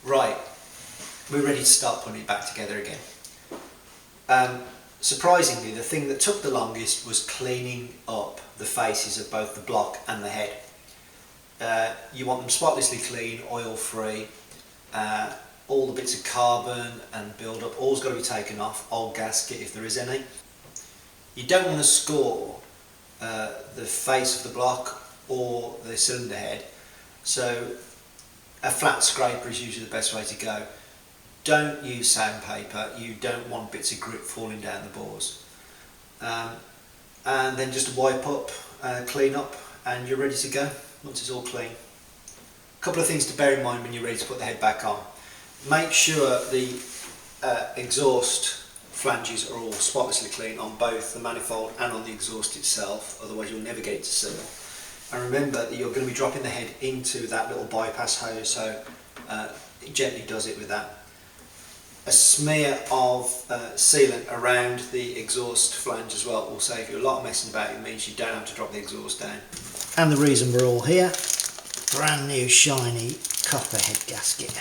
Right, we're ready to start putting it back together again. Surprisingly, the thing that took the longest was cleaning up the faces of both the block and the head. You want them spotlessly clean, oil free, all the bits of carbon and build up, all's got to be taken off, old gasket if there is any. You don't want to score the face of the block or the cylinder head, so a flat scraper is usually the best way to go. Don't use sandpaper, you don't want bits of grit falling down the bores. And then just wipe up, clean up, and you're ready to go once it's all clean. A couple of things to bear in mind when you're ready to put the head back on. Make sure the exhaust flanges are all spotlessly clean on both the manifold and on the exhaust itself, otherwise you'll never get it to seal. And remember that you're going to be dropping the head into that little bypass hose, so it gently does it with that. A smear of sealant around the exhaust flange as well will save you a lot of messing about. It means you don't have to drop the exhaust down. And the reason we're all here, brand new shiny copper head gasket.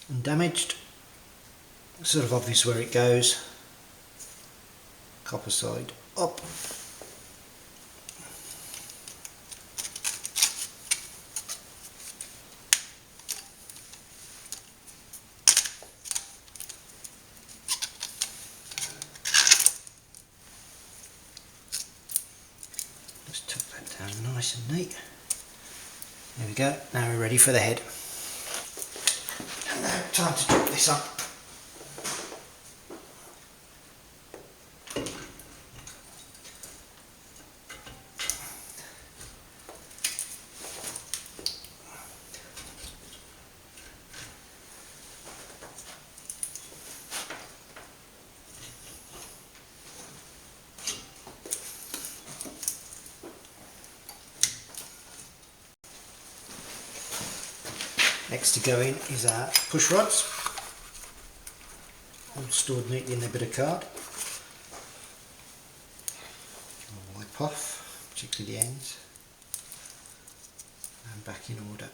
Undamaged, sort of obvious where it goes, copper side up. Just tuck that down nice and neat. There we go, now we're ready for the head. And now time to drop this on. Next to go in is our push rods, all stored neatly in their bit of card. Wipe off, particularly the ends, and back in order.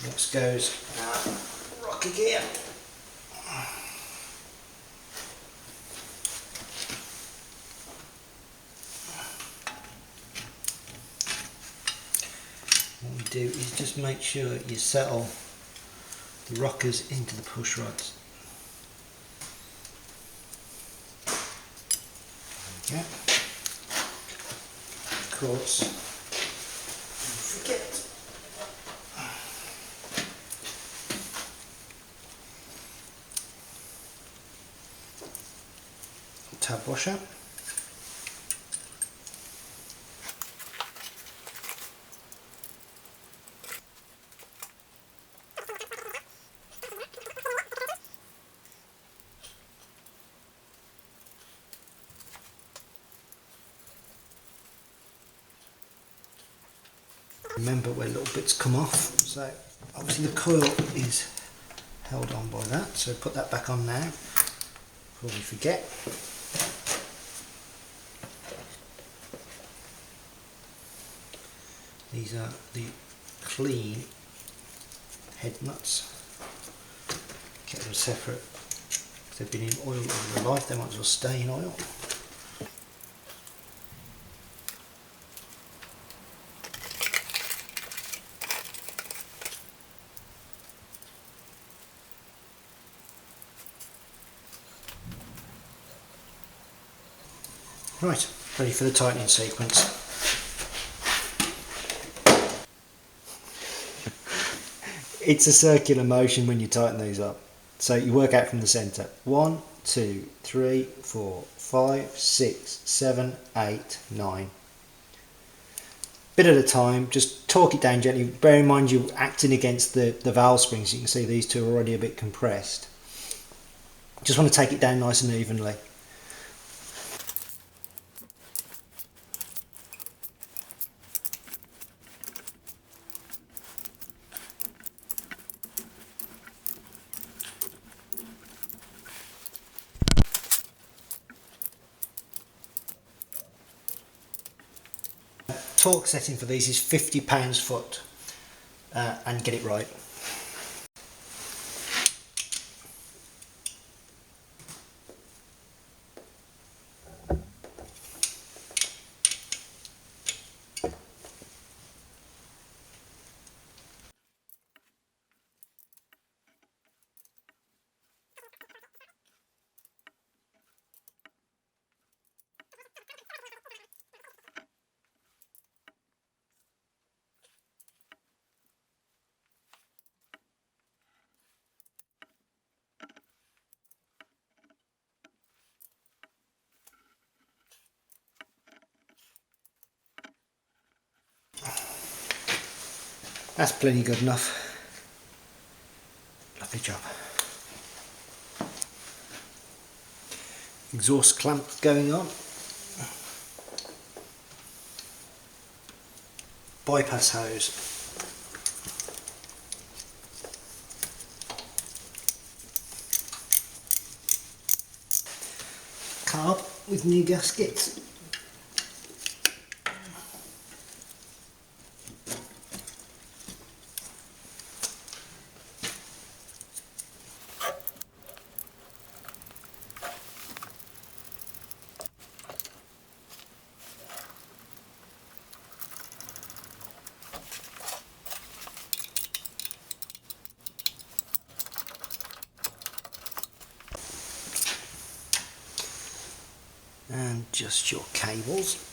Next goes our rocker gear. What we do is just make sure you settle the rockers into the push rods. There we go. Of course, don't forget tab washer. Remember where little bits come off, so obviously the coil is held on by that, so put that back on now before we forget. These are the clean head nuts. Get them separate. If they've been in oil all their life, they might as well stay in oil. Right, ready for the tightening sequence. It's a circular motion when you tighten these up. So you work out from the centre. 1, 2, 3, 4, 5, 6, 7, 8, 9. bit at a time, just torque it down gently. Bear in mind you're acting against the valve springs. You can see these two are already a bit compressed. Just want to take it down nice and evenly. Torque setting for these is 50 pounds-foot, and get it right. That's plenty good enough. Lovely job. Exhaust clamp going on. Bypass hose. Carb with new gaskets. And just your cables.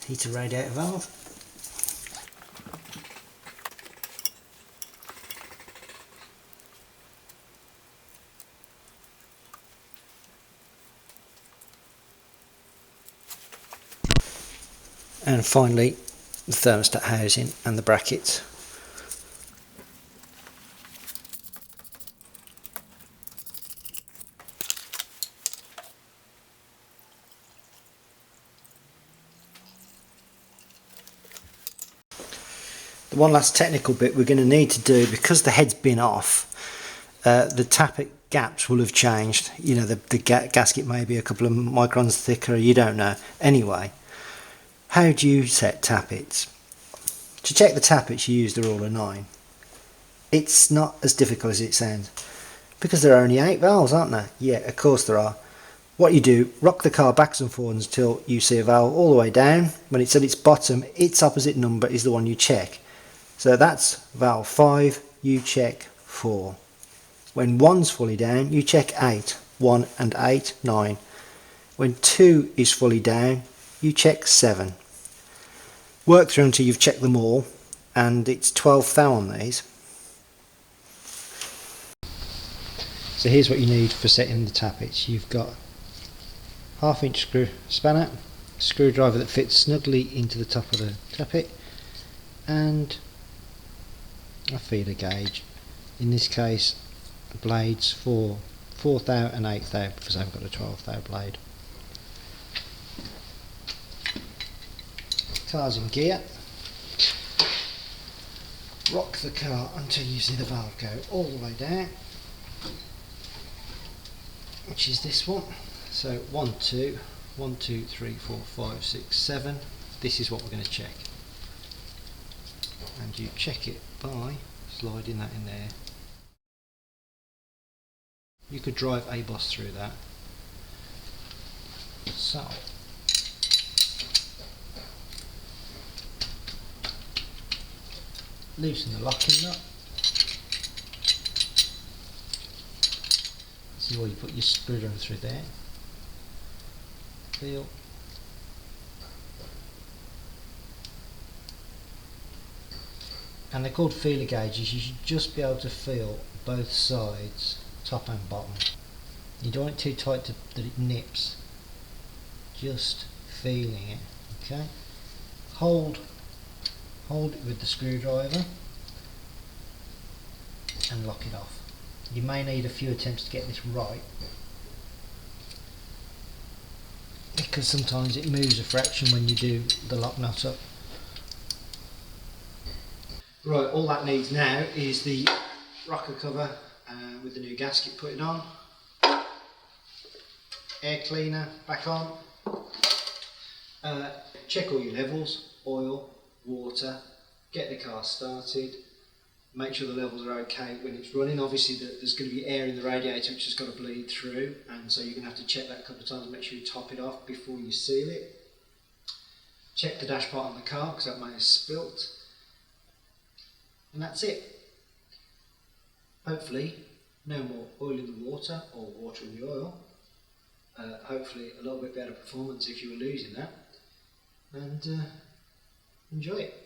Heater radiator valve. And finally the thermostat housing and the brackets. The one last technical bit we're going to need to do, because the head's been off, the tappet gaps will have changed. You know, the gasket may be a couple of microns thicker, you don't know. Anyway, how do you set tappets? To check the tappets you use the rule of 9. It's not as difficult as it sounds, because there are only 8 valves, aren't there? Yeah, of course there are. What you do, rock the car backwards and forwards until you see a valve all the way down. When it's at its bottom, its opposite number is the one you check. So that's valve 5, you check 4. When 1's fully down, you check 8. 1 and 8, 9. When 2 is fully down, you check 7. Work through until you've checked them all, and it's 12 thou on these. So here's what you need for setting the tappets. You've got 1/2 inch screw spanner, screwdriver that fits snugly into the top of the tappet, and a feeler gauge. In this case, blades for 4 thou and 8 thou, because I've got a 12 thou blade. Car's in gear. Rock the car until you see the valve go all the way down, which is this one. So 1, 2, 1, 2, 3, 4, 5, 6, 7. This is what we're going to check. And you check it by sliding that in there. You could drive a boss through that. So loosen the locking nut. See where you put your screwdriver through there. feel. And they're called feeler gauges. You should just be able to feel both sides, top and bottom. You don't want it too tight that it nips. Just feeling it. Okay. Hold it with the screwdriver and lock it off. You may need a few attempts to get this right, because sometimes it moves a fraction when you do the lock nut up. Right, all that needs now is the rocker cover with the new gasket putting on, air cleaner back on, check all your levels, oil, water, get the car started, make sure the levels are okay when it's running. Obviously there's going to be air in the radiator which has got to bleed through, and so you're going to have to check that a couple of times and make sure you top it off before you seal it. Check the dash part on the car because that may have spilt. And that's it. Hopefully no more oil in the water or water in the oil. Hopefully a little bit better performance if you were losing that. And enjoy it.